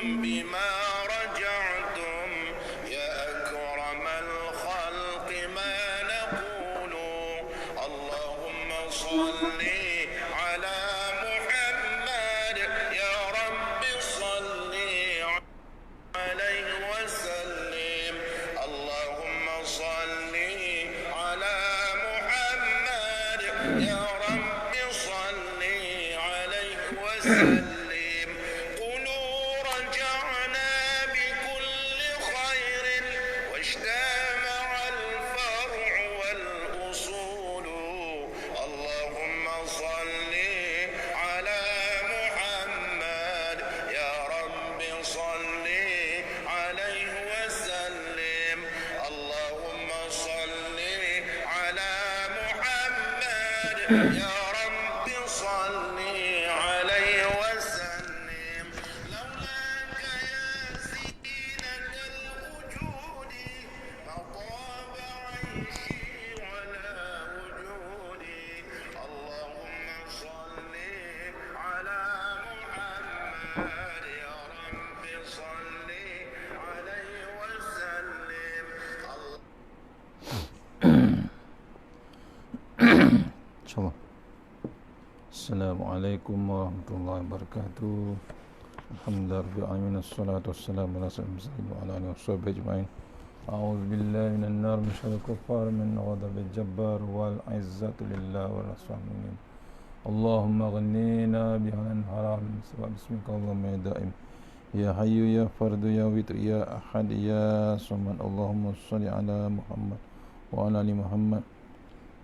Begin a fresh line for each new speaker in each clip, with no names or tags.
بما رجعتم يا أكرم الخلق ما نقول اللهم صل على محمد يا رب صل عليه وسلم اللهم صل على محمد يا رب صل عليه وسلم يا رب صل عليه وسلم لولاك يا زينة الوجود ما طاب عيشي ولا وجودي اللهم صل على محمد يا رب صل عليه وسلم
InsyaAllah. Assalamualaikum warahmatullahi wabarakatuh. Alhamdulillah, wassalatu wassalamu ala sayyidina wa ala alihi washabihi ajma'in. A'udzu billahi minan nar min syarril kuffar min ghadabil jabbar wal 'izzatu lillahi wa rasulih. Allahumma ghnina bihalan haram wa bismika Allahumma ya daim. Ya hayyu ya fardu ya witr ya ahad ya samad. Allahumma shalli ala Muhammad wa ala ali Muhammad.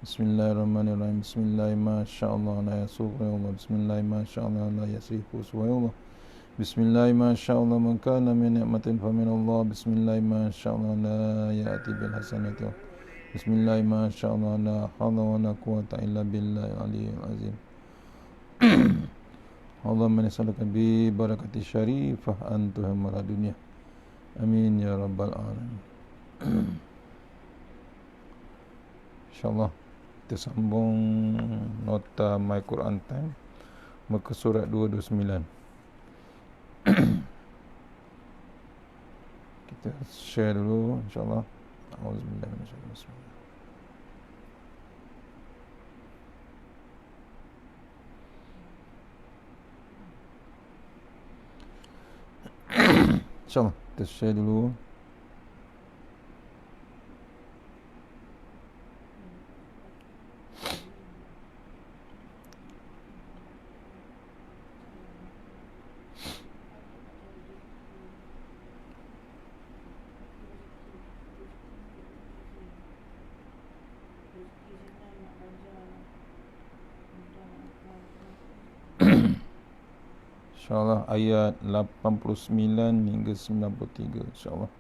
Bismillahirrahmanirrahim. Bismillah masyaallah la yasuq ya Allah. Bismillah masyaallah la yasifu ya Allah. Bismillah masyaallah man kana min ni'matin fa min Allah. Bismillah masyaallah la ya'ti bil hasanati. Bismillah masyaallah la hawla wa la quwwata illa billahi aliyyil azim. Allahumma nas'aluka bi barakati syarifah antuhum la dunya. Amin ya rabbal alamin. InsyaAllah kita sambung nota My Quran Time muka surat 229. Kita share dulu insyaAllah. Auzubillahi minasyaitonir rajim. InsyaAllah kita share dulu. InsyaAllah ayat 89 hingga 93 insyaAllah.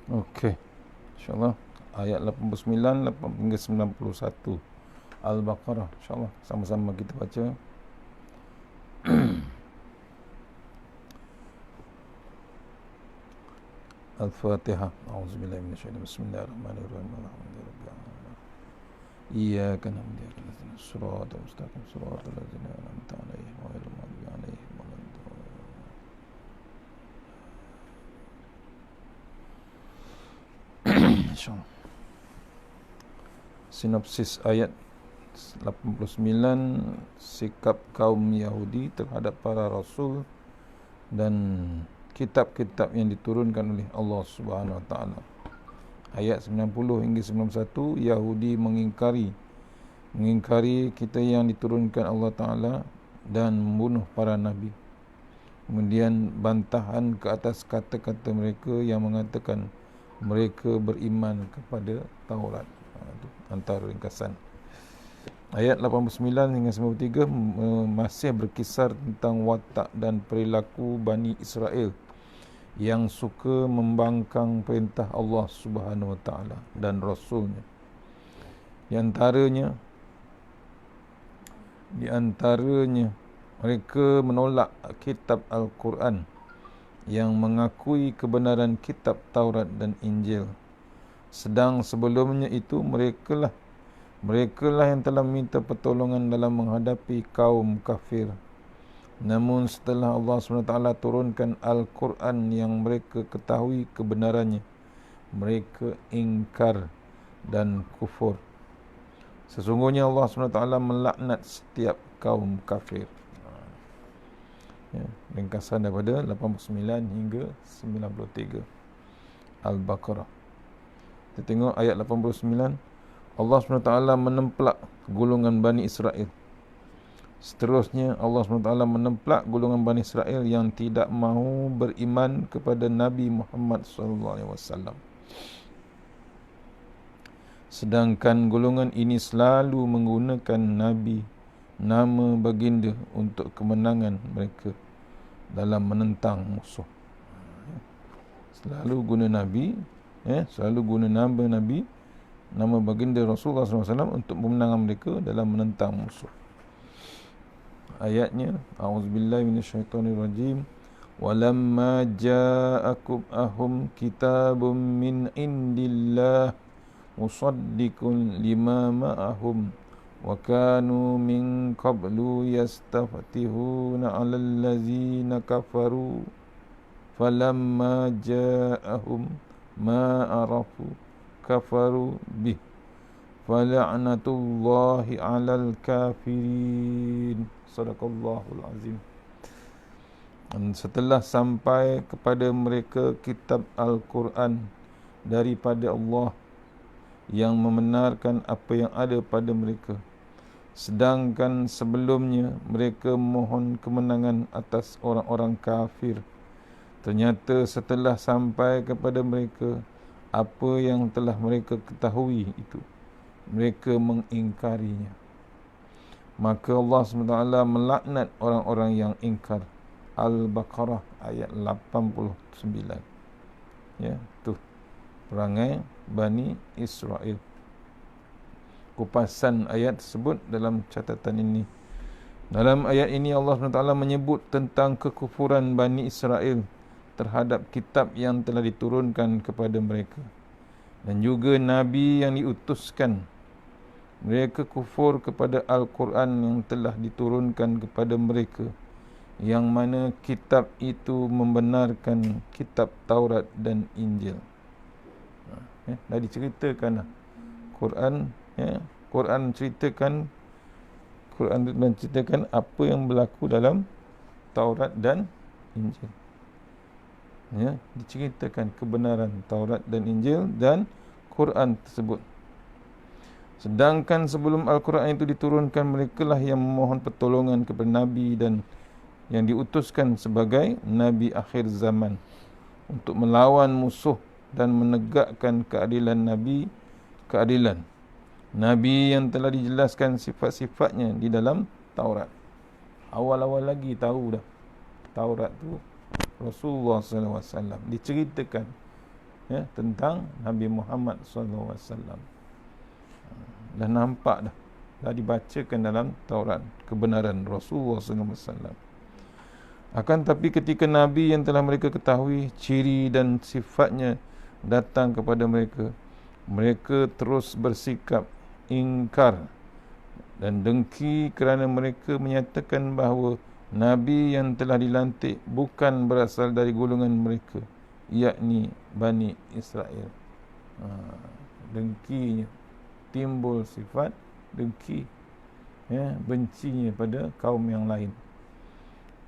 Okey. InsyaAllah ayat 89 hingga 91 Al-Baqarah. InsyaAllah sama-sama kita baca. Al-Fatihah. A'udzubillahi minasyaitonir rajim. Bismillahirrahmanirrahim. Alhamdulillahirabbil alamin. Iyyaka na'budu wa iyyaka nasta'in. Shiratal mustaqim. Shiratal ladzina an'amta 'alaihim ghairil maghdubi 'alaihim waladdallin. InsyaAllah. Sinopsis ayat 89, sikap kaum Yahudi terhadap para rasul dan kitab-kitab yang diturunkan oleh Allah Subhanahu Wa Taala. Ayat 90 hingga 91, Yahudi mengingkari kita yang diturunkan Allah Taala dan membunuh para nabi. Kemudian bantahan ke atas kata-kata mereka yang mengatakan mereka beriman kepada Taurat. Itu antara ringkasan. Ayat 89 hingga 93 masih berkisar tentang watak dan perilaku Bani Israel yang suka membangkang perintah Allah Subhanahu Wa Taala dan Rasulnya. Di antaranya mereka menolak kitab Al-Quran yang mengakui kebenaran kitab Taurat dan Injil. Sedang sebelumnya itu mereka lah yang telah minta pertolongan dalam menghadapi kaum kafir. Namun setelah Allah SWT turunkan Al-Quran yang mereka ketahui kebenarannya, mereka ingkar dan kufur. Sesungguhnya Allah SWT melaknat setiap kaum kafir. Ringkasan daripada 89 hingga 93 Al-Baqarah. Kita tengok ayat 89. Allah SWT menemplak golongan Bani Israel. Seterusnya Allah SWT menemplak golongan Bani Israel yang tidak mahu beriman kepada Nabi Muhammad SAW. Sedangkan golongan ini selalu menggunakan Nabi, nama baginda, untuk kemenangan mereka dalam menentang musuh. Selalu guna Nabi, selalu guna nama Nabi, nama baginda Rasulullah SAW untuk kemenangan mereka dalam menentang musuh. Ayatnya, A'udzubillahi minasyaitonirrajim. Walamma ja'akum kitabun min indillah musaddiqun lima ma'ahum wa kanu min qablu yastaftihuna 'alal ladzina kafaru falamma ja'ahum ma arafu kafaru bih fala'natullahi 'alal kafirin. Sadaqallahul azim. Dan setelah sampai kepada mereka kitab Al-Quran daripada Allah yang membenarkan apa yang ada pada mereka, sedangkan sebelumnya mereka mohon kemenangan atas orang-orang kafir, ternyata setelah sampai kepada mereka apa yang telah mereka ketahui itu, mereka mengingkarinya. Maka Allah SWT melaknat orang-orang yang ingkar. Al-Baqarah ayat 89. Ya, tu perangai Bani Israel. Kupasan ayat tersebut dalam catatan ini. Dalam ayat ini Allah SWT menyebut tentang kekufuran Bani Israel terhadap kitab yang telah diturunkan kepada mereka dan juga Nabi yang diutuskan. Mereka kufur kepada Al-Quran yang telah diturunkan kepada mereka, yang mana kitab itu membenarkan kitab Taurat dan Injil. Dah diceritakan Quran, Quran menceritakan apa yang berlaku dalam Taurat dan Injil. Diceritakan kebenaran Taurat dan Injil dan Quran tersebut. Sedangkan sebelum Al-Quran itu diturunkan, mereka lah yang memohon pertolongan kepada Nabi dan yang diutuskan sebagai Nabi akhir zaman untuk melawan musuh dan menegakkan keadilan Nabi yang telah dijelaskan sifat-sifatnya di dalam Taurat. Awal-awal lagi tahu dah Taurat tu Rasulullah SAW diceritakan tentang Nabi Muhammad SAW. Dah nampak dah dibacakan dalam Taurat kebenaran Rasulullah SAW. Akan tapi ketika Nabi yang telah mereka ketahui ciri dan sifatnya datang kepada mereka, mereka terus bersikap ingkar dan dengki kerana mereka menyatakan bahawa Nabi yang telah dilantik bukan berasal dari golongan mereka, yakni Bani Israel. Dengkinya timbul sifat dengki, bencinya pada kaum yang lain.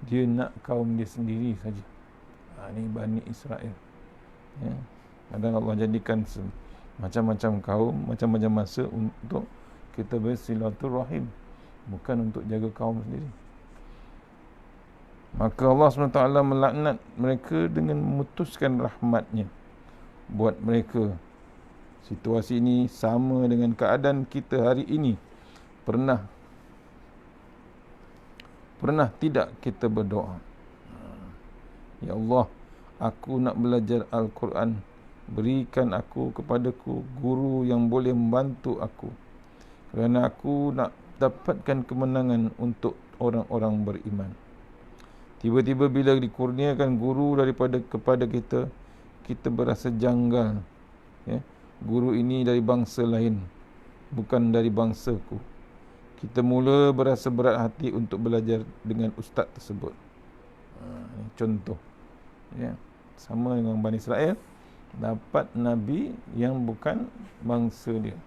Dia nak kaum dia sendiri saja. Ini Bani Israel. Ya. Kadang Allah jadikan macam-macam kaum, macam-macam masa untuk kita bersilaturahim, bukan untuk jaga kaum sendiri. Maka Allah SWT melaknat mereka dengan memutuskan rahmatnya buat mereka. Situasi ini sama dengan keadaan kita hari ini. Pernah tidak kita berdoa, Ya Allah, aku nak belajar Al-Quran, berikan aku kepadaku guru yang boleh membantu aku, kerana aku nak dapatkan kemenangan untuk orang-orang beriman. Tiba-tiba bila dikurniakan guru kepada kita, kita berasa janggal. Ya? Guru ini dari bangsa lain, bukan dari bangsaku. Kita mula berasa berat hati untuk belajar dengan ustaz tersebut. Contoh. Ya. Sama dengan Bani Israel, dapat Nabi yang bukan bangsa dia.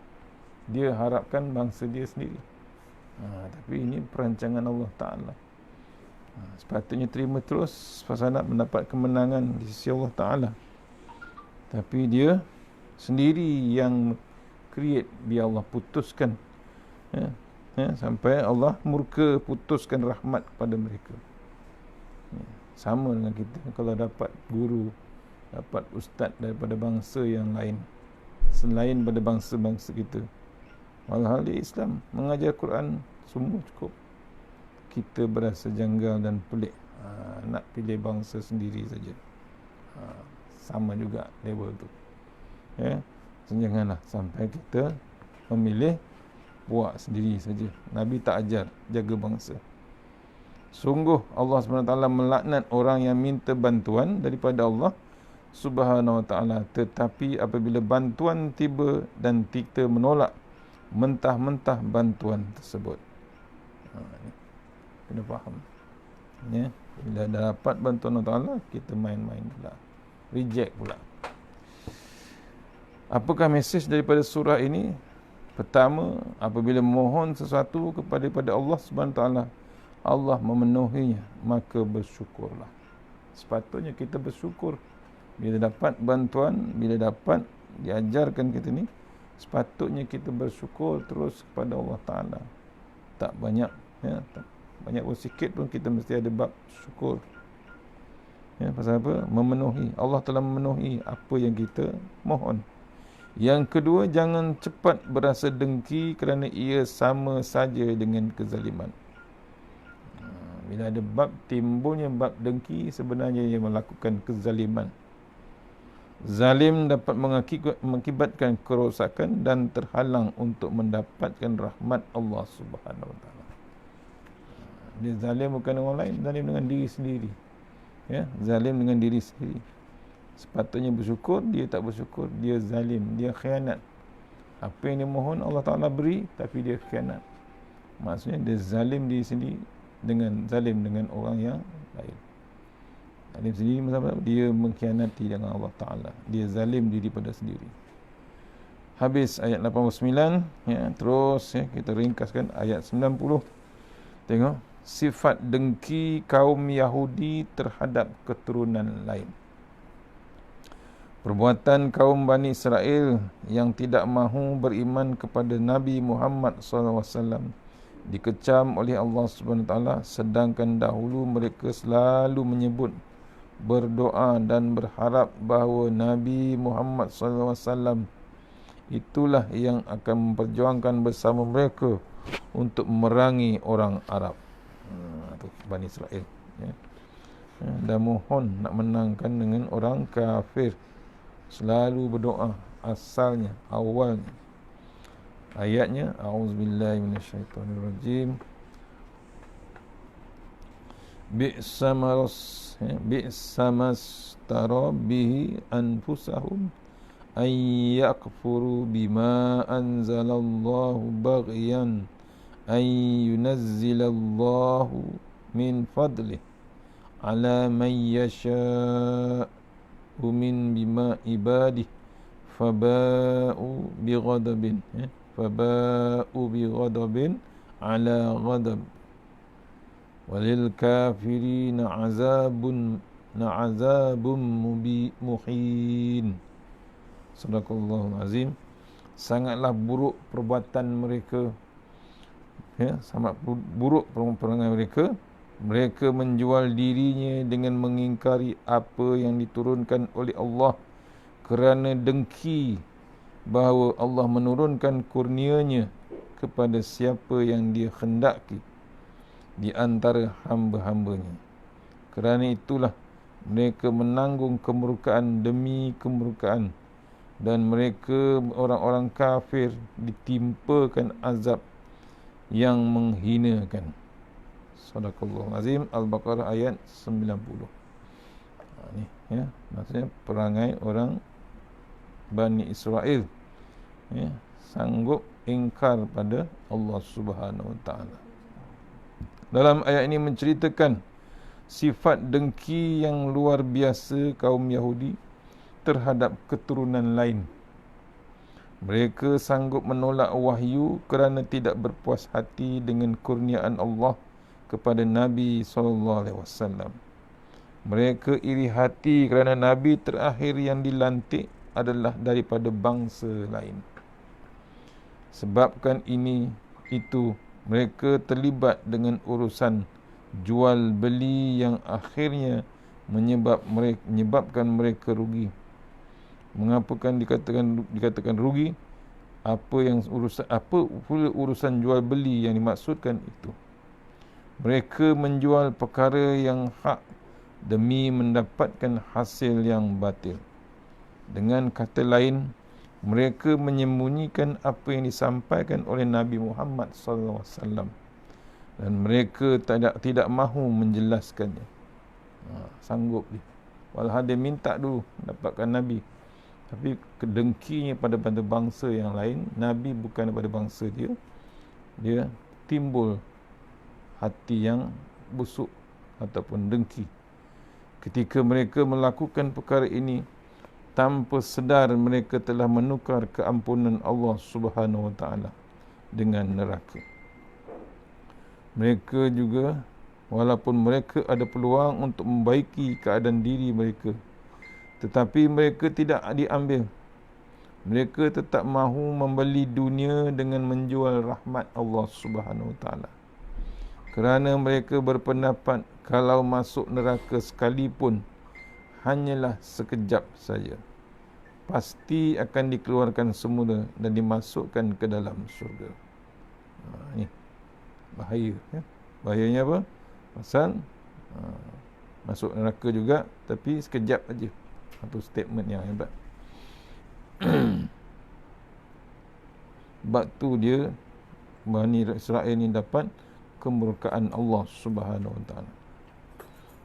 Dia harapkan bangsa dia sendiri. Tapi ini perancangan Allah Ta'ala. Sepatutnya terima terus pasal nak mendapat kemenangan di sisi Allah Ta'ala. Tapi dia sendiri yang create, biar Allah putuskan. Sampai Allah murka, putuskan rahmat kepada mereka. Sama dengan kita, kalau dapat guru, dapat ustaz daripada bangsa yang lain, selain pada bangsa-bangsa kita, walhal di Islam mengajar Quran semua cukup, kita berasa janggal dan pelik. Nak pilih bangsa sendiri saja. Sama juga level tu. Ya, janganlah sampai kita memilih buat sendiri saja. Nabi tak ajar jaga bangsa. Sungguh Allah SWT melaknat orang yang minta bantuan daripada Allah Subhanahu Wa Taala, tetapi apabila bantuan tiba dan kita menolak mentah-mentah bantuan tersebut. Kena faham. Ya, bila dah dapat bantuan Allah Taala, kita main-main pula, reject pula. Apakah mesej daripada surah ini? Pertama, apabila mohon sesuatu kepada Allah Subhanahu Wa Taala, Allah memenuhinya, maka bersyukurlah. Sepatutnya kita bersyukur bila dapat bantuan, bila dapat diajarkan kita ni, sepatutnya kita bersyukur terus kepada Allah Ta'ala. Tak banyak, ya, tak banyak pun sikit pun kita mesti ada bab syukur. Ya, pasal apa? Memenuhi. Allah telah memenuhi apa yang kita mohon. Yang kedua, jangan cepat berasa dengki kerana ia sama saja dengan kezaliman. Bila ada bab timbulnya bab dengki, sebenarnya ia melakukan kezaliman. Zalim dapat mengakibatkan kerosakan dan terhalang untuk mendapatkan rahmat Allah Subhanahu Wa Taala. Dia zalim bukan orang lain, zalim dengan diri sendiri. Ya, zalim dengan diri sendiri. Sepatutnya bersyukur, dia tak bersyukur, dia zalim, dia khianat. Apa yang dia mohon Allah Ta'ala beri, tapi dia khianat. Maksudnya dia zalim diri sendiri dengan zalim dengan orang yang lain. Zalim sendiri maksudnya dia mengkhianati dengan Allah Ta'ala. Dia zalim diri pada sendiri. Habis ayat 89, ya, terus ya, kita ringkaskan ayat 90. Tengok sifat dengki kaum Yahudi terhadap keturunan lain. Perbuatan kaum Bani Israel yang tidak mahu beriman kepada Nabi Muhammad SAW dikecam oleh Allah Subhanahu Wa Taala, sedangkan dahulu mereka selalu menyebut, berdoa dan berharap bahawa Nabi Muhammad SAW itulah yang akan memperjuangkan bersama mereka untuk memerangi orang Arab. Itu Bani Israel. Ya. Dan mohon nak menangkan dengan orang kafir. Selalu berdoa, asalnya, awalnya. Ayatnya, a'udzubillahi minasyaitonirrajim. Bi'samastara bihi anfusahum ay yakfuru bima anzalallahu baghyan ay yunazzilallahu min fadlih ala man yasha'u min bima ibadih faba'u bighadabin ala ghadab walil kafirina azabun 'adzabun muhin. Sadaqallahul azim. Sangatlah buruk perbuatan mereka, ya, sangat buruk perangai mereka. Mereka menjual dirinya dengan mengingkari apa yang diturunkan oleh Allah kerana dengki bahawa Allah menurunkan kurnianya kepada siapa yang Dia khendaki di antara hamba-hambanya. Kerana itulah mereka menanggung kemurkaan demi kemurkaan, dan mereka orang-orang kafir ditimpakan azab yang menghinakan. Sadaqallahul azim. Al-Baqarah ayat 90. Ni ya, maksudnya perangai orang Bani Israel, ya, sanggup ingkar pada Allah Subhanahu Wa Taala. Dalam ayat ini menceritakan sifat dengki yang luar biasa kaum Yahudi terhadap keturunan lain. Mereka sanggup menolak wahyu kerana tidak berpuas hati dengan kurniaan Allah kepada Nabi SAW. Mereka iri hati kerana Nabi terakhir yang dilantik adalah daripada bangsa lain. Sebabkan itu mereka terlibat dengan urusan jual beli yang akhirnya menyebabkan mereka rugi. Mengapakan dikatakan rugi? Apa pula urusan jual beli yang dimaksudkan itu? Mereka menjual perkara yang hak demi mendapatkan hasil yang batil. Dengan kata lain, mereka menyembunyikan apa yang disampaikan oleh Nabi Muhammad SAW, dan mereka tidak mahu menjelaskannya. Sanggup dia. Walhal dia minta dulu dapatkan Nabi, tapi kedengkinya pada bangsa yang lain, Nabi bukan daripada bangsa dia, dia timbul hati yang busuk ataupun dengki. Ketika mereka melakukan perkara ini, tanpa sedar mereka telah menukar keampunan Allah Subhanahu Wa Taala dengan neraka. Mereka juga, walaupun mereka ada peluang untuk membaiki keadaan diri mereka, tetapi mereka tidak diambil. Mereka tetap mahu membeli dunia dengan menjual rahmat Allah Subhanahu Wa Taala. Kerana mereka berpendapat kalau masuk neraka sekalipun hanyalah sekejap saja, pasti akan dikeluarkan semula dan dimasukkan ke dalam syurga. Ini bahaya, ya. Bahayanya apa? Pasal masuk neraka juga, tapi sekejap aja. Satu statement yang hebat. Sebab tu dia, Bani Israel ni dapat kemurkaan Allah Subhanahu Wa Taala.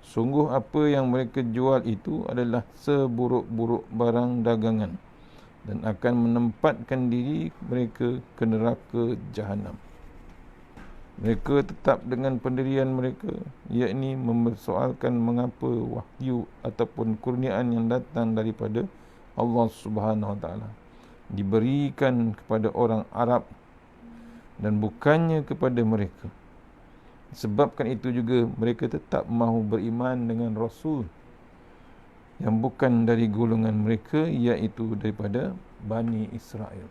Sungguh apa yang mereka jual itu adalah seburuk-buruk barang dagangan, dan akan menempatkan diri mereka ke neraka Jahanam. Mereka tetap dengan pendirian mereka, yakni mempersoalkan mengapa wahyu ataupun kurniaan yang datang daripada Allah Subhanahu Wa Taala diberikan kepada orang Arab dan bukannya kepada mereka. Sebabkan itu juga mereka tetap mahu beriman dengan Rasul yang bukan dari golongan mereka, iaitu daripada Bani Israel.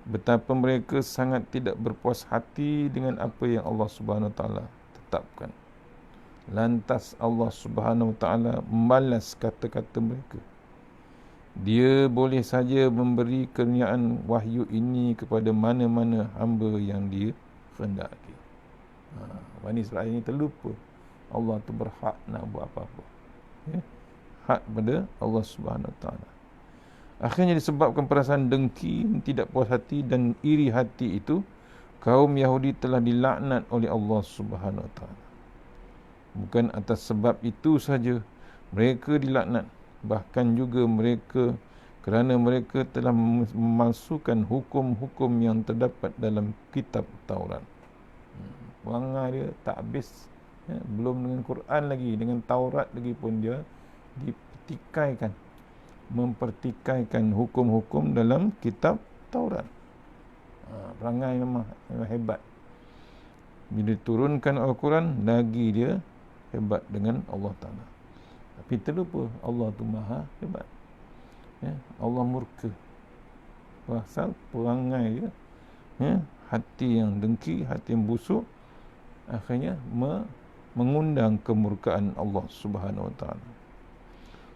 Betapa mereka sangat tidak berpuas hati dengan apa yang Allah Subhanahu Wa Taala tetapkan. Lantas Allah Subhanahu Wa Taala membalas kata-kata mereka. Dia boleh saja memberi kurniaan wahyu ini kepada mana-mana hamba yang Dia kehendaki. Bani Israel ini terlupa Allah tu berhak nak buat apa-apa, ya? Hak pada Allah Subhanahu Wa Taala. Akhirnya disebabkan perasaan dengki, tidak puas hati dan iri hati itu, kaum Yahudi telah dilaknat oleh Allah Subhanahu Wa Taala. Bukan atas sebab itu saja mereka dilaknat, bahkan juga mereka kerana mereka telah memalsukan hukum-hukum yang terdapat dalam kitab Taurat. Perangai dia tak habis, ya, belum dengan Quran lagi, dengan Taurat lagi pun dia mempertikaikan hukum-hukum dalam kitab Taurat. Perangai memang hebat. Bila diturunkan Al-Quran, lagi dia hebat dengan Allah Ta'ala. Tapi terlupa Allah tu maha hebat. Allah murka pasal perangai dia, hati yang dengki, hati yang busuk, akhirnya mengundang kemurkaan Allah Subhanahu Wa Taala.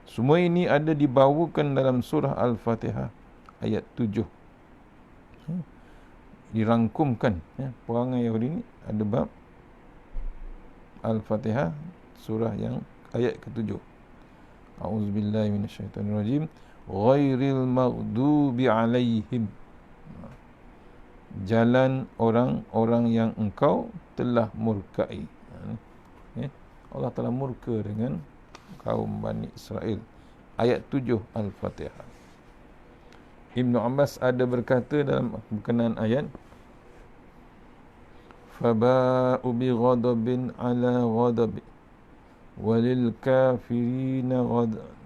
Semua ini ada dibawakan dalam surah Al-Fatihah ayat 7. Dirangkumkan perangai Yahudi ini ada bab Al-Fatihah surah yang ayat ke-7. A'udzubillahi minasyaitonirrajim. Ghairil maghdubi alaihim. Jalan orang-orang yang engkau telah murkai. Allah telah murka dengan kaum Bani Israel. Ayat 7 Al-Fatihah. Ibn Abbas ada berkata dalam berkenaan ayat, faba'u bi ghadabin ala ghadabi walil kafirina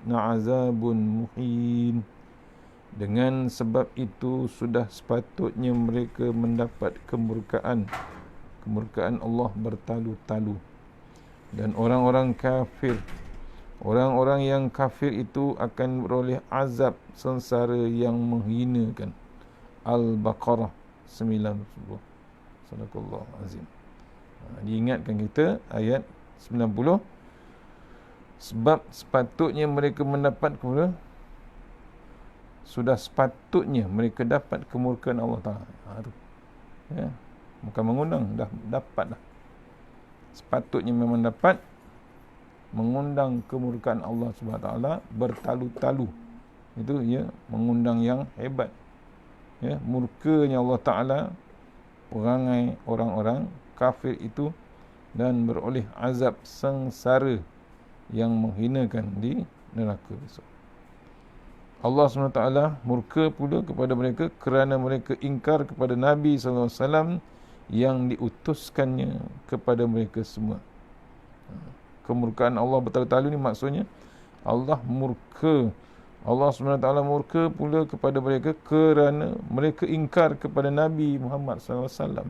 azabun muhin. Dengan sebab itu sudah sepatutnya mereka mendapat kemurkaan Allah bertalu-talu. Dan orang-orang yang kafir itu akan beroleh azab sengsara yang menghinakan. Al-Baqarah 90. Sadaqallahu azim. Diingatkan kita ayat 90. Sebab sepatutnya mereka mendapat sudah sepatutnya mereka dapat kemurkaan Allah Ta'ala. Bukan mengundang, dah dapat dah. Sepatutnya memang dapat mengundang kemurkaan Allah Subhanahu Wa Taala bertalu-talu. Itu mengundang yang hebat. Murkanya Allah Ta'ala perangai orang-orang kafir itu dan beroleh azab sengsara yang menghinakan di neraka besok. Allah SWT murka pula kepada mereka kerana mereka ingkar kepada Nabi SAW yang diutuskannya kepada mereka semua. Kemurkaan Allah bertalu-talu ni maksudnya Allah SWT murka pula kepada mereka kerana mereka ingkar kepada Nabi Muhammad SAW.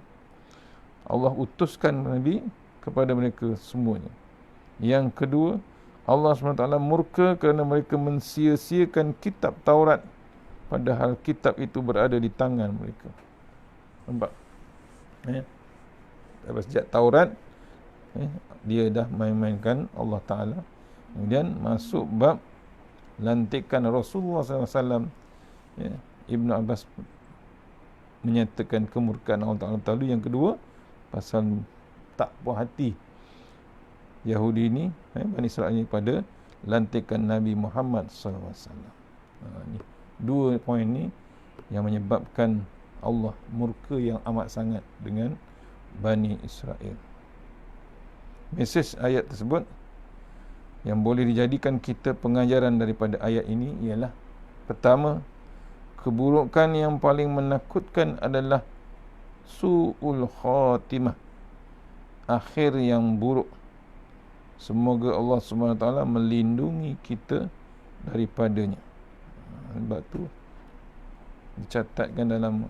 Allah utuskan Nabi kepada mereka semuanya. Yang kedua, Allah SWT murka kerana mereka mensia-siakan kitab Taurat padahal kitab itu berada di tangan mereka. Nampak? Sejak Taurat dia dah main-mainkan Allah Ta'ala. Kemudian masuk bab lantikan Rasulullah SAW. Ibn Abbas menyatakan kemurkaan Allah Ta'ala. Yang kedua, pasal tak puas hati Yahudi ini, Bani Israel ini pada lantikan Nabi Muhammad SAW. Ini dua poin ni yang menyebabkan Allah murka yang amat sangat dengan Bani Israel. Mesej ayat tersebut yang boleh dijadikan kita pengajaran daripada ayat ini ialah, pertama, keburukan yang paling menakutkan adalah su'ul khatimah, akhir yang buruk. Semoga Allah SWT melindungi kita daripadanya. Sebab tu dicatatkan dalam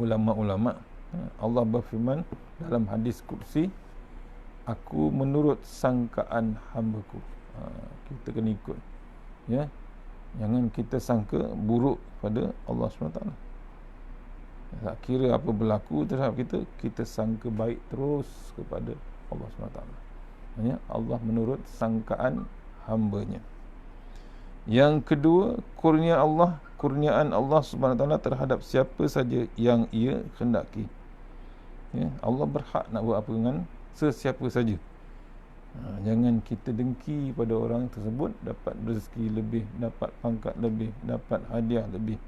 ulama-ulama, Allah berfirman dalam hadis qudsi, aku menurut sangkaan hamba-Ku. Kita kena ikut. Jangan kita sangka buruk pada Allah SWT. Tak kira apa berlaku terhadap kita, kita sangka baik terus kepada Allah SWT. Allah menurut sangkaan hamba-Nya. Yang kedua, kurniaan Allah SWT terhadap siapa saja yang Ia kehendaki. Allah berhak nak buat apa dengan sesiapa saja. Jangan kita dengki pada orang tersebut dapat rezeki lebih, dapat pangkat lebih, dapat hadiah lebih.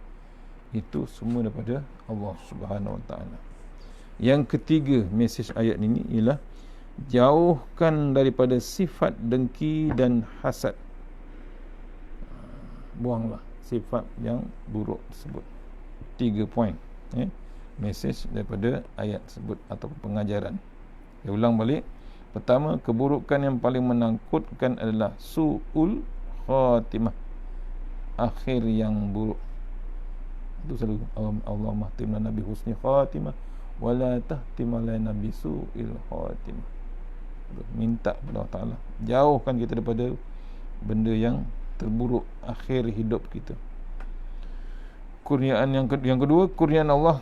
Itu semua daripada Allah Subhanahu Wa Taala. Yang ketiga, mesej ayat ini ialah jauhkan daripada sifat dengki dan hasad. Buanglah sifat yang buruk tersebut. 3 poin mesej daripada ayat tersebut atau pengajaran. Saya ulang balik. Pertama, keburukan yang paling menakutkan adalah su'ul khatimah, akhir yang buruk. Itu selalu Allahumma khtimna nabi husni khatimah wala tahtim ala nabi su'il khatimah. minta kepada Allah Ta'ala, jauhkan kita daripada benda yang terburuk akhir hidup kita. Kurniaan yang kedua, kurniaan Allah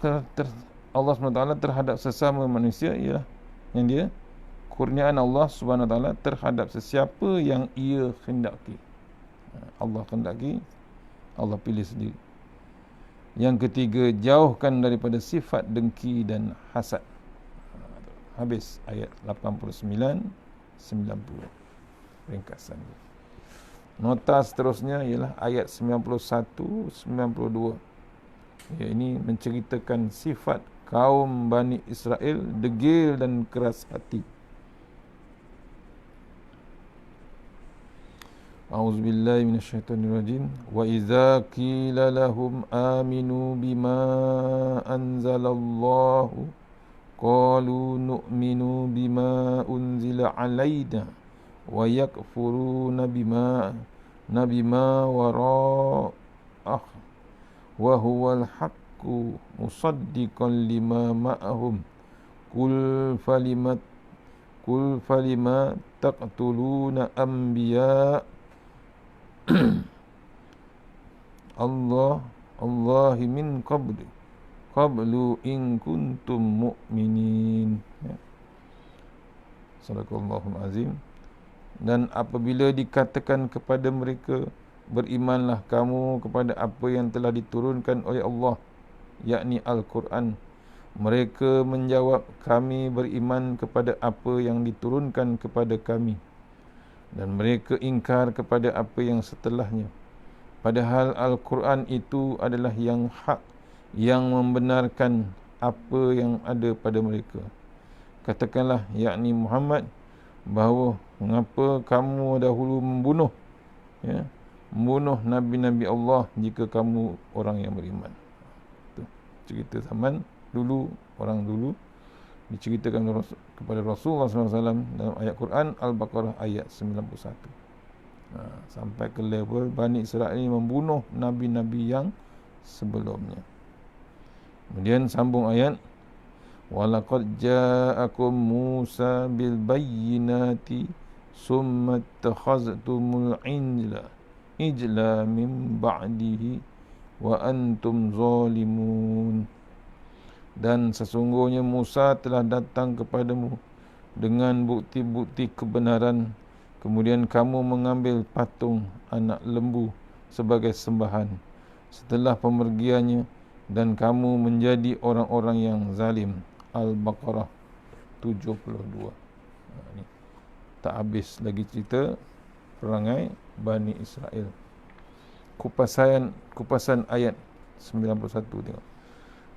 Allah SWT terhadap sesama manusia ialah yang dia kurniaan Allah SWT terhadap sesiapa yang ia kehendaki. Allah kehendaki, Allah pilih sendiri. Yang ketiga, jauhkan daripada sifat dengki dan hasad. Habis ayat 89 90 ringkasan. Nota seterusnya ialah ayat 91 92. Ya, ini menceritakan sifat kaum Bani Israel degil dan keras hati. A'udzubillahi minasyaitonirrajim. Wa idza qila lahum aminu bima anzalallahu qalu nu'minu bima unzila alaina wa yakfuruna bima wara'ah wa huwal haqqu musaddiqan lima ma'ahum qul falima taqtuluna anbiya Allahi min qablu in kuntum mu'minin. Sadaqallahul azim. Dan apabila dikatakan kepada mereka, berimanlah kamu kepada apa yang telah diturunkan oleh Allah, yakni Al-Quran, mereka menjawab, kami beriman kepada apa yang diturunkan kepada kami, dan mereka ingkar kepada apa yang setelahnya, padahal Al-Quran itu adalah yang hak, yang membenarkan apa yang ada pada mereka. Katakanlah, yakni Muhammad, bahawa mengapa kamu dahulu membunuh Nabi-Nabi Allah jika kamu orang yang beriman. Itu cerita zaman dulu, orang dulu diceritakan kepada Rasulullah SAW dalam ayat Quran Al-Baqarah ayat 91. Sampai ke level Bani Israel ini membunuh Nabi-Nabi yang sebelumnya. Kemudian sambung ayat, walaqad ja'akum Musa bil bayyinati summa ittakhaztumul ijla min ba'dihi wa antum zalimun. Dan sesungguhnya Musa telah datang kepadamu dengan bukti-bukti kebenaran, kemudian kamu mengambil patung anak lembu sebagai sembahan setelah pemergiannya, dan kamu menjadi orang-orang yang zalim. Al-Baqarah 72. Ini tak habis lagi cerita perangai Bani Israel. Kupasan ayat 91 tengok.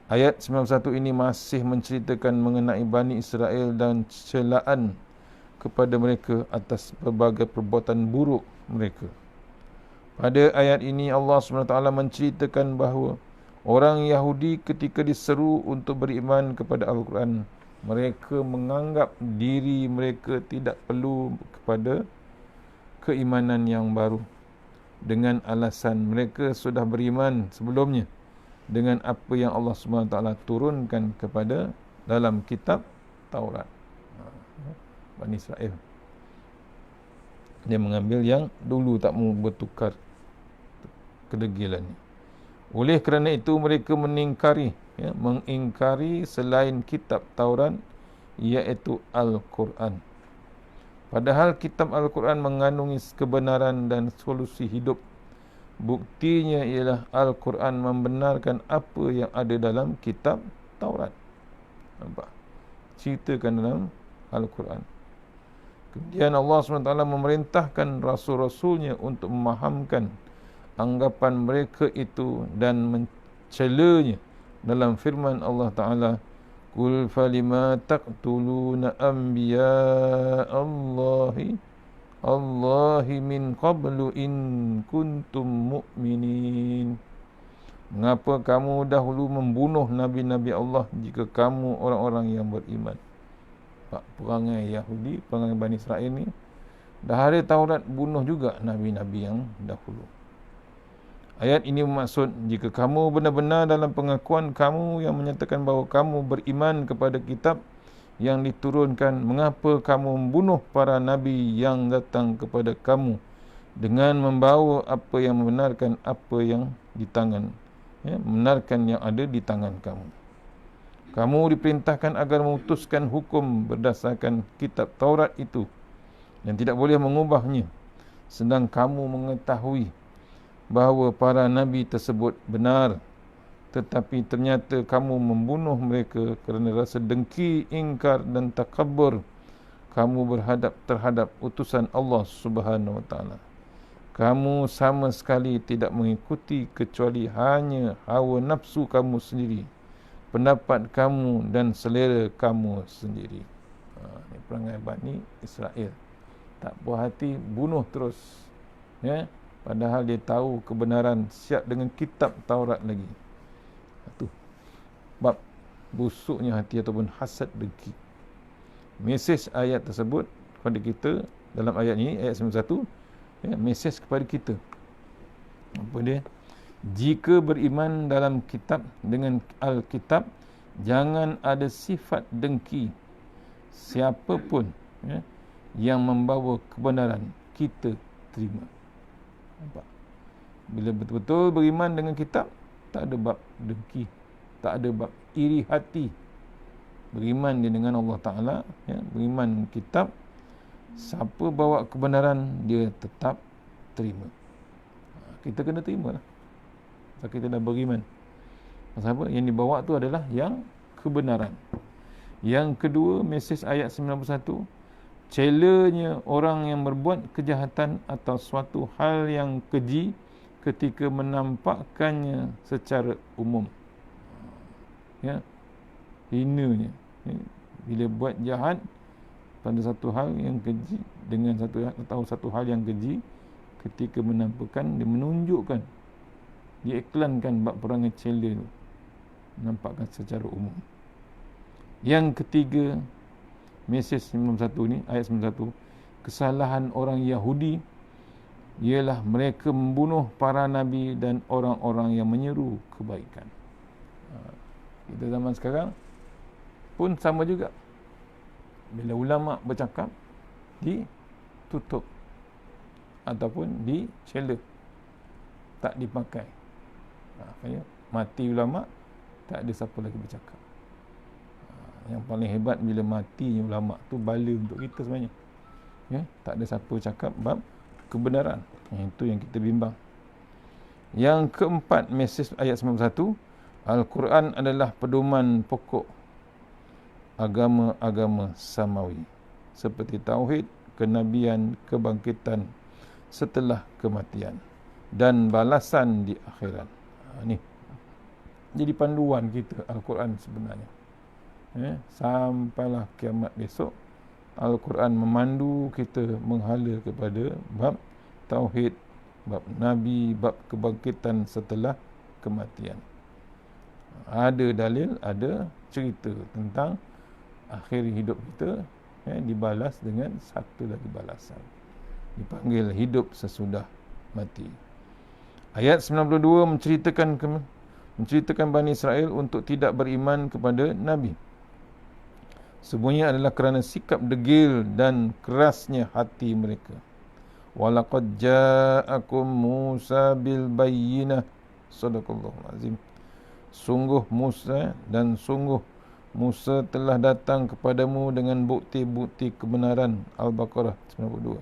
Ayat 91 ini masih menceritakan mengenai Bani Israel dan celaan kepada mereka atas berbagai perbuatan buruk mereka. Pada ayat ini Allah SWT menceritakan bahawa orang Yahudi ketika diseru untuk beriman kepada Al-Quran, mereka menganggap diri mereka tidak perlu kepada keimanan yang baru, dengan alasan mereka sudah beriman sebelumnya dengan apa yang Allah SWT turunkan kepada dalam kitab Taurat. Bani Israel, dia mengambil yang dulu, tak mau bertukar kedegilannya. Oleh kerana itu mereka mengingkari selain kitab Taurat, iaitu Al-Quran. Padahal kitab Al-Quran mengandungi kebenaran dan solusi hidup. Buktinya ialah Al-Quran membenarkan apa yang ada dalam kitab Taurat. Nampak? Ceritakan dalam Al-Quran. Kemudian Allah SWT memerintahkan Rasul-Rasulnya untuk memahamkan anggapan mereka itu dan mencelanya dalam firman Allah Ta'ala, Qul falima taqtuluna anbiya Allahi min qablu in kuntum mu'minin. Mengapa kamu dahulu membunuh Nabi-Nabi Allah jika kamu orang-orang yang beriman? Perangai Yahudi, perangai Bani Israel ni, dah ada Taurat, bunuh juga Nabi-Nabi yang dahulu. Ayat ini bermaksud, jika kamu benar-benar dalam pengakuan kamu yang menyatakan bahawa kamu beriman kepada kitab yang diturunkan, mengapa kamu membunuh para nabi yang datang kepada kamu dengan membawa apa yang membenarkan apa yang di tangan, membenarkan yang ada di tangan kamu. Kamu diperintahkan agar memutuskan hukum berdasarkan kitab Taurat itu dan tidak boleh mengubahnya, sedang kamu mengetahui bahawa para nabi tersebut benar, tetapi ternyata kamu membunuh mereka kerana rasa dengki, ingkar dan takabur kamu terhadap utusan Allah Subhanahu wa taala. Kamu sama sekali tidak mengikuti kecuali hanya hawa nafsu kamu sendiri, pendapat kamu dan selera kamu sendiri. Ini perangai Bani Israel. Tak puas hati, bunuh terus. Padahal dia tahu kebenaran, siap dengan kitab Taurat lagi. Itu bab busuknya hati ataupun hasad dengki. Mesej ayat tersebut kepada kita dalam ayat ini, ayat 91, mesej kepada kita. Apa dia? Jika beriman dalam kitab dengan Alkitab, jangan ada sifat dengki siapapun yang membawa kebenaran, kita terima. Nampak? Bila betul-betul beriman dengan kitab, tak ada bab dengki, tak ada bab iri hati. Beriman dia dengan Allah Ta'ala, beriman kitab, siapa bawa kebenaran, dia tetap terima. Kita kena terima lah. Sebab kita dah beriman. Pasal apa? Yang dibawa tu adalah yang kebenaran. Yang kedua, mesej ayat 91, celanya orang yang berbuat kejahatan atau suatu hal yang keji ketika menampakkannya secara umum. Hinanya. Bila buat jahat pada satu hal yang keji dengan satu hal yang keji, ketika menampakkan, dia menunjukkan, dia iklankan bab perangai cela itu, menampakkan secara umum. Yang ketiga, mesej 91 ni, ayat 91, kesalahan orang Yahudi ialah mereka membunuh para nabi dan orang-orang yang menyeru kebaikan. Kita zaman sekarang pun sama juga. Bila ulama bercakap, ditutup ataupun dicela, tak dipakai. Mati ulama, tak ada siapa lagi bercakap. Yang paling hebat bila matinya ulama tu bala untuk kita sebenarnya. Tak ada siapa cakap bab kebenaran. Itu yang kita bimbang. Yang keempat, mesej ayat 91, Al-Quran adalah pedoman pokok agama-agama samawi, seperti tauhid, kenabian, kebangkitan setelah kematian dan balasan di akhirat. Ni jadi panduan kita Al-Quran sebenarnya. Sampailah kiamat besok, Al-Quran memandu kita menghala kepada bab tauhid, bab nabi, bab kebangkitan setelah kematian. Ada dalil, ada cerita tentang akhir hidup kita, dibalas dengan satu lagi balasan, dipanggil hidup sesudah mati. Ayat 92 menceritakan Bani Israel untuk tidak beriman kepada Nabi. Semuanya adalah kerana sikap degil dan kerasnya hati mereka. Walaqad ja'akum Musa bil bayyinah. Sadaqallahul azim. Sungguh Musa telah datang kepadamu dengan bukti-bukti kebenaran. Al-Baqarah 92.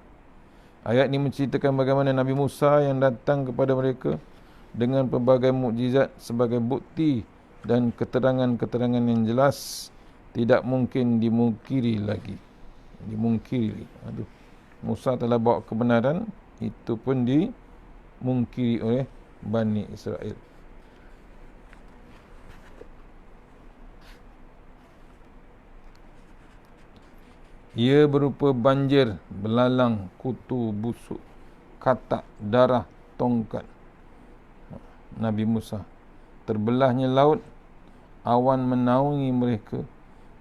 Ayat ini menceritakan bagaimana Nabi Musa yang datang kepada mereka dengan pelbagai mukjizat sebagai bukti dan keterangan-keterangan yang jelas, tidak mungkin dimungkiri lagi. Musa telah bawa kebenaran, itu pun dimungkiri oleh Bani Israel. Ia berupa banjir, belalang, kutu, busuk, katak, darah, tongkat Nabi Musa. Terbelahnya laut, awan menaungi mereka,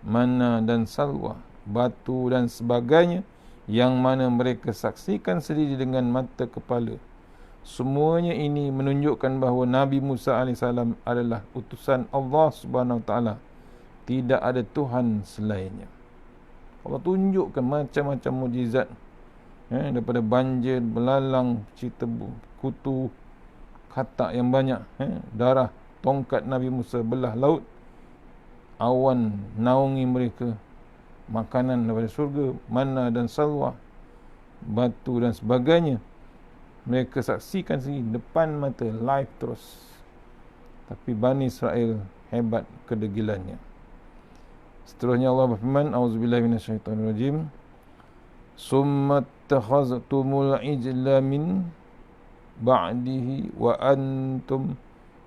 mana dan salwa, batu dan sebagainya, yang mana mereka saksikan sendiri dengan mata kepala. Semuanya ini menunjukkan bahawa Nabi Musa AS adalah utusan Allah Subhanahu Wa Taala. Tidak ada Tuhan selainnya. Allah tunjukkan macam-macam mukjizat, daripada banjir, belalang, cerita kutu, katak yang banyak, darah, tongkat Nabi Musa belah laut, awan naungi mereka, makanan daripada surga, mana dan salwa, batu dan sebagainya. Mereka saksikan sendiri depan mata, live terus. Tapi Bani Israel hebat kedegilannya. Seterusnya Allah berfirman, auzubillahi minasyaitonirrajim, summa takhaztumul ijla min ba'dihi wa antum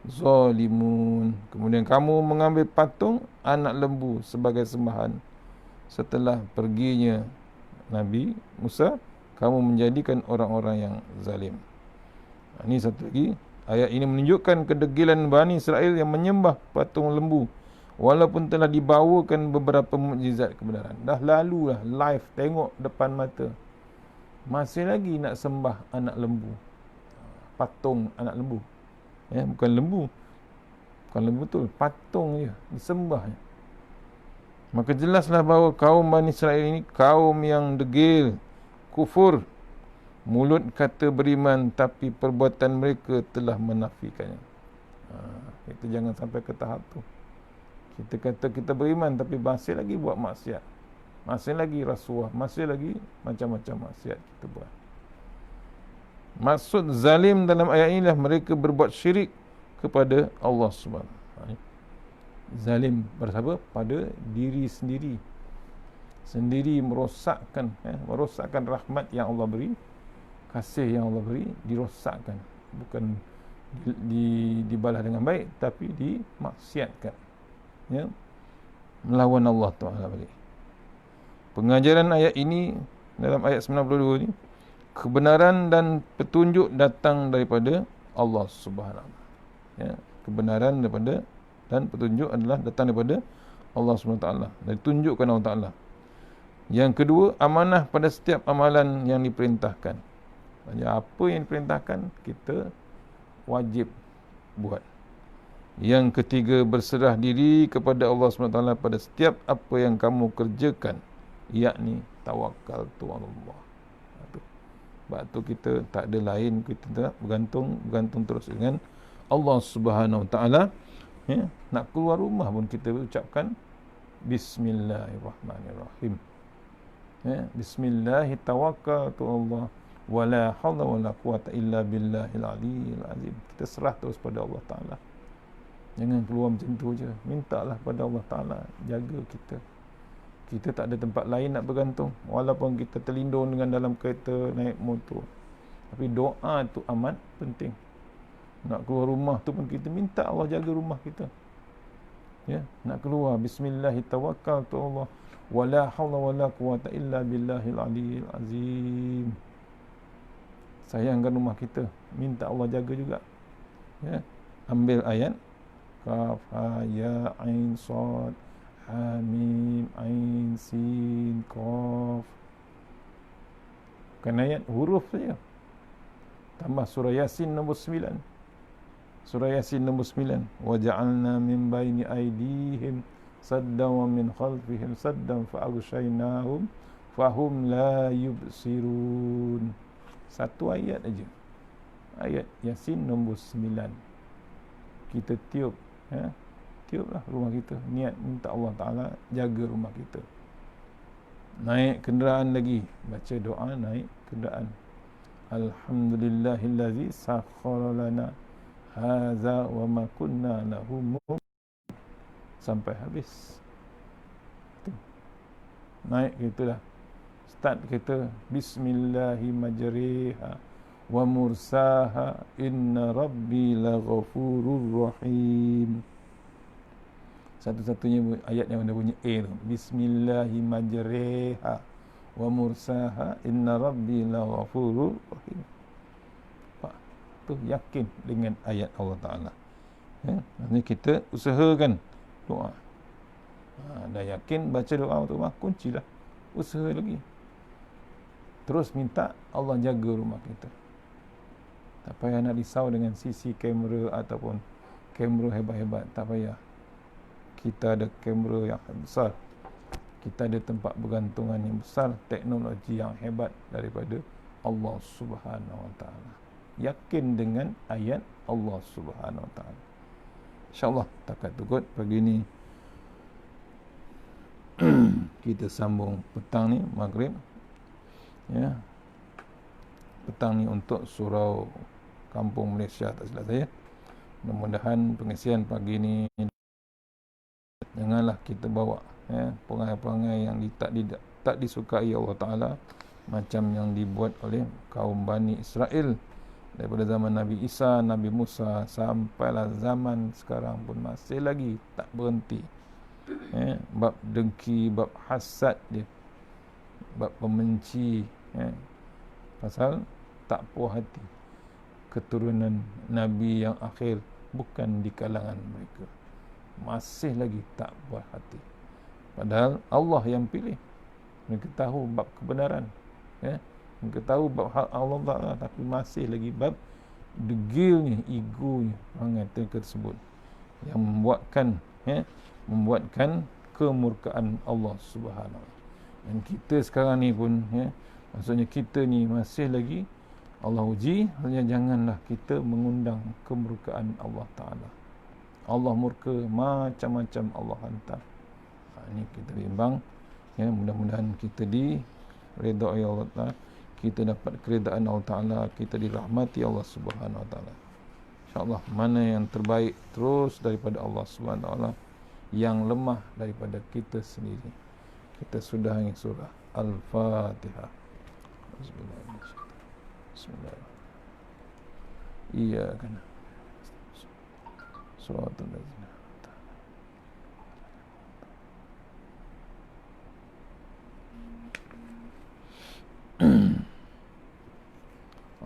zalimun. Kemudian kamu mengambil patung anak lembu sebagai sembahan setelah perginya Nabi Musa, kamu menjadikan orang-orang yang zalim. Ini satu lagi, ayat ini menunjukkan kedegilan Bani Israel yang menyembah patung lembu walaupun telah dibawakan beberapa mukjizat kebenaran. Dah lalu lah, live, tengok depan mata, masih lagi nak sembah anak lembu, patung anak lembu, bukan lembu betul, patung je disembah. Maka jelaslah bahawa kaum Bani Israel ini kaum yang degil, kufur. Mulut kata beriman, tapi perbuatan mereka telah menafikannya. Kita jangan sampai ke tahap tu. Kita kata kita beriman, tapi masih lagi buat maksiat, masih lagi rasuah, masih lagi macam-macam maksiat kita buat. Maksud zalim dalam ayat inilah mereka berbuat syirik kepada Allah Subhanahu. Zalim berapa? Pada diri sendiri merosakkan, merosakkan rahmat yang Allah beri, kasih yang Allah beri, dirosakkan, bukan dibalas dengan baik, tapi dimaksiatkan, melawan Allah Ta'ala balik. Pengajaran ayat ini, dalam ayat 92 ni, kebenaran dan petunjuk datang daripada Allah Subhanahu. Kebenaran daripada dan petunjuk adalah datang daripada Allah Subhanahu Taala, dan ditunjukkan Allah Taala. Yang kedua, amanah pada setiap amalan yang diperintahkan. Maksudnya apa yang diperintahkan kita wajib buat. Yang ketiga, berserah diri kepada Allah Subhanahu Taala pada setiap apa yang kamu kerjakan, yakni tawakkaltu Allah. Sebab tu kita tak ada lain, kita tak bergantung terus dengan Allah Subhanahu Taala. Nak keluar rumah pun kita ucapkan Bismillahirrahmanirrahim. Bismillahi tawakkaltu Allah wala haula wala quwata illa billahil aliyyil azim. Kita serah terus pada Allah Taala. Jangan keluar macam tu je. Mintalah pada Allah Taala jaga kita. Kita tak ada tempat lain nak bergantung, walaupun kita terlindung dengan dalam kereta, naik motor. Tapi doa tu amat penting. Nak keluar rumah tu pun kita minta Allah jaga rumah kita. Nak keluar, bismillahi tawakkaltu Allah wala haula wala quwata illa billahil aliyyil azim. Sayangkan rumah kita, minta Allah jaga juga. Ambil ayat Kaf ha ya ain sad ha mim ain sin qaf. Bukan ayat, huruf saja. Tambah surah Yasin nombor 9. Surah Yasin nombor 9. Wa ja'alna min baini aydihim saddan wa min khalfihim saddan fa aghshaynahum fahum la yubsirun. Satu ayat aja. Ayat Yasin nombor 9. Kita tiup, tiuplah rumah kita. Niat minta Allah Ta'ala jaga rumah kita. Naik kenderaan lagi, baca doa naik kenderaan. Alhamdulillahillazi sakhkhara lana hadza wa ma kunna lahu muqrinin, sampai habis. Naik kita dah, start kita bismillahi majriha wa mursaha inna rabbi laghafurur rahim. Satu-satunya ayat yang ada bunyi A tu, bismillahi majriha wa mursaha inna rabbi laghafurur rahim. Tu yakin dengan ayat Allah Ta'ala. Maksudnya kita usahakan doa. Dah yakin baca doa tu mah kuncilah. Usaha lagi. Terus minta Allah jaga rumah kita. Tak payah nak risau dengan sisi kamera ataupun kamera hebat-hebat. Tak payah. Kita ada kamera yang besar. kita ada tempat bergantungan yang besar, teknologi yang hebat daripada Allah Subhanahu Wa Taala. Yakin dengan ayat Allah Subhanahu Wa Taala. InsyaAllah takat tukut pagi ni kita sambung petang ni maghrib, ya, petang ni untuk surau Kampung Malaysia, tak silap saya. Mudah-mudahan pengisian pagi ni janganlah kita bawa, ya, perangai-perangai yang tak disukai Allah Ta'ala, macam yang dibuat oleh kaum Bani Israel daripada zaman Nabi Isa, Nabi Musa, sampailah zaman sekarang pun masih lagi tak berhenti. Bab dengki, bab hasad dia, bab pembenci, pasal tak puas hati keturunan Nabi yang akhir bukan di kalangan mereka, masih lagi tak puas hati. Padahal Allah yang pilih, mereka tahu bab kebenaran, mereka tahu bab hak Allah Ta'ala, tapi masih lagi bab degilnya, egonya perangai tersebut yang membuatkan kemurkaan Allah Subhanahu. Dan kita sekarang ni pun, maksudnya kita ni masih lagi Allah uji, maksudnya janganlah kita mengundang kemurkaan Allah Ta'ala. Allah murka, macam-macam Allah hantar. Ini kita bimbang, mudah-mudahan kita diredai Allah Ta'ala, kita dapat keredaan Allah Ta'ala, kita dirahmati Allah Subhanahu Wa Ta'ala. InsyaAllah mana yang terbaik terus daripada Allah Subhanahu Wa Ta'ala, yang lemah daripada kita sendiri. Kita sudahi surah Al-Fatihah. Bismillahirrahmanirrahim. Iya kan. Suratul Ladzina.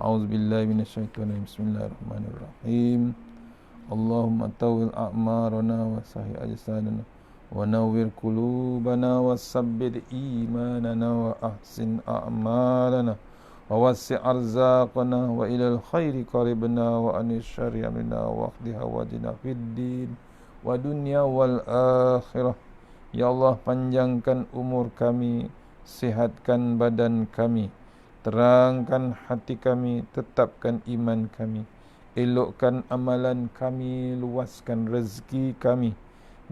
A'udzu billahi minasyaitonir rajim. Bismillahirrahmanirrahim. Allahumma tawil a'marana wa sahih ajsadana wa nawwir qulubana wa sabbit imanana wa ahsin a'malana wa wasi' arzaqana wa ilal khairi qaribna wa anis syarri amrina wa qdi hawajina fid din wa dunya wal akhirah. Ya Allah, panjangkan umur kami, sihatkan badan kami, terangkan hati kami, tetapkan iman kami, elokkan amalan kami, luaskan rezeki kami,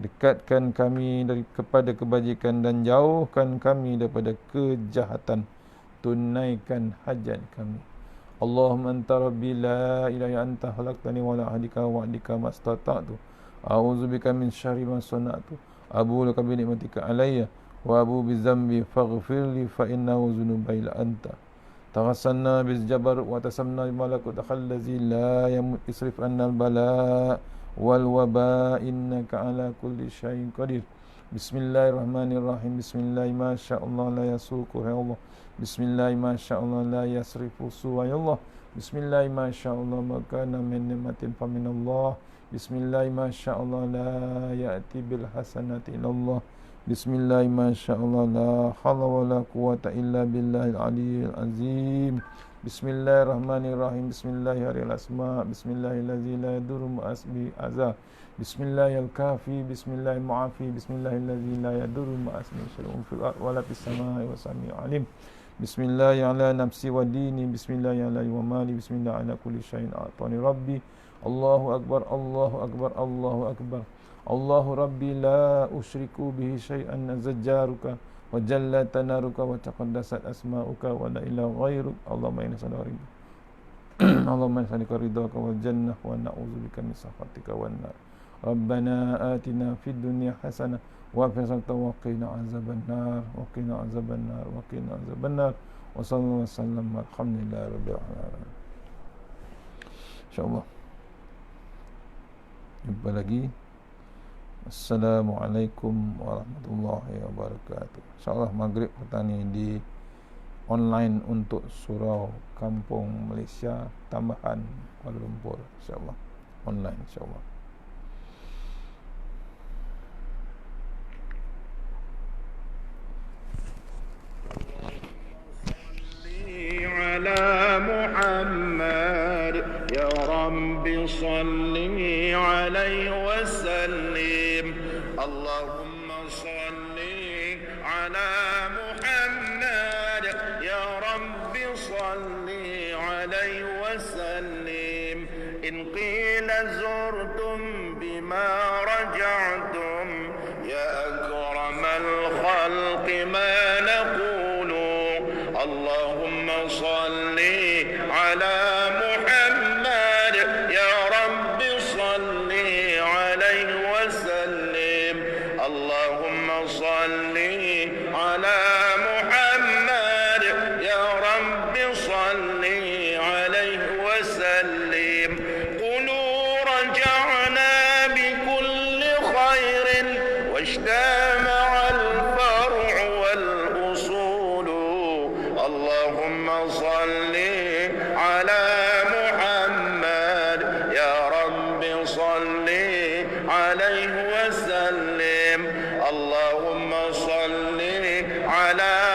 dekatkan kami kepada kebajikan dan jauhkan kami daripada kejahatan, tunaikan hajat kami. Allahumma anta rabbi la ilaha illa anta khalaqtani wa la ahdika wa ahdika mastata'tu a'udzubika min syarri ma sana'tu abu laka bi ni'matika alayya wa abu bi dzambi faghfirli fa innahu dzunubi illa anta. Taghasanna bil jabar wa tasamna bil malakut khallazi la yamut isrif anna al bala wal waba innaka ala kulli syai'in qadir. Bismillahirrahmanirrahim. Bismillah ma sya'allah la yasuqu ya Allah. Bismillah ma sya'allah la yasrifu su ya Allah. Bismillah ma sya'allah ma kana min ni'matin fa min Allah. Bismillah ma sya'allah la ya'ti bil hasanati illa Allah. Bismillah ma sya'allah la hawla wa la quwwata illa billahil aliyyil azim. Bismillahirrahmanirrahim. Bismillahirrahmanirrahim. Asma. Bismillahirladzi la yadurru ma asmi azza. Bismillahil kafi. Bismillahil mu'afi. Bismillahirladzi la yadurru ma asmi syai'un fil ardi wa la fis samai wa sami'un alim. Bismillah ala nafsi wa dini. Bismillah ala wa mali. Bismillah ala kulli syai'in a'tani rabbi. Allahu akbar. Allahu akbar. Allahu akbar. Allahu Rabbi la usyriku bihi syai'an zajjaruka wa jalla tanaruka wa taqaddasat asma'uka wa la ilaha ghairuk. Allahumma inna nas'aluka Allahumma nas'aluka ridhaka wal jannah wa na'udzubika min sakhatika wan nar. Rabbana atina fid dunya hasanah wa fil akhirati wa qina azaban nar wa qina azaban nar wa qina azaban nar wa sallallahu alaihi wasallam alhamdulillahi rabbil alamin. Insyaallah jumpa lagi. Assalamualaikum warahmatullahi wabarakatuh. InsyaAllah maghrib petang ni di online untuk surau Kampung Malaysia tambahan Kuala Lumpur. InsyaAllah online insyaAllah.
على محمد يا رب صل عليه وسلم اللهم صل على صل عليه وسلم إن قيل زرتم بما رجعتم يا أكرم الخلق ما نقول اللهم صل على محمد يا رب صل عليه وسلم اللهم صل على محمد يا رب صل عليه وسلم قلوا رجعنا بكل خير واجتمع الفرع والأصول اللهم صل على محمد يا رب صل عليه وسلم اللهم صل على